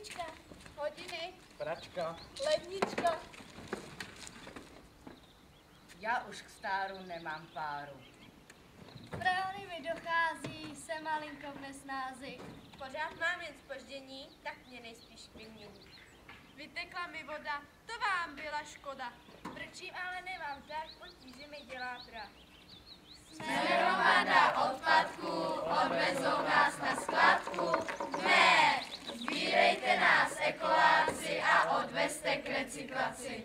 Lednička. Hodiny. Pračka. Lednička. Já už k stáru nemám páru. Právě mi dochází, se malinko v nesnázi. Pořád mám jen zpoždění, tak mě nejspíš vymění. Vytekla mi voda, to vám byla škoda. Brčím, ale nemám tak, potíže mi dělá prach. Jsme hromada odpadků, odvezou nás na skladku. Ne, sbírejte nás ekoláci a odvezte k recyklaci.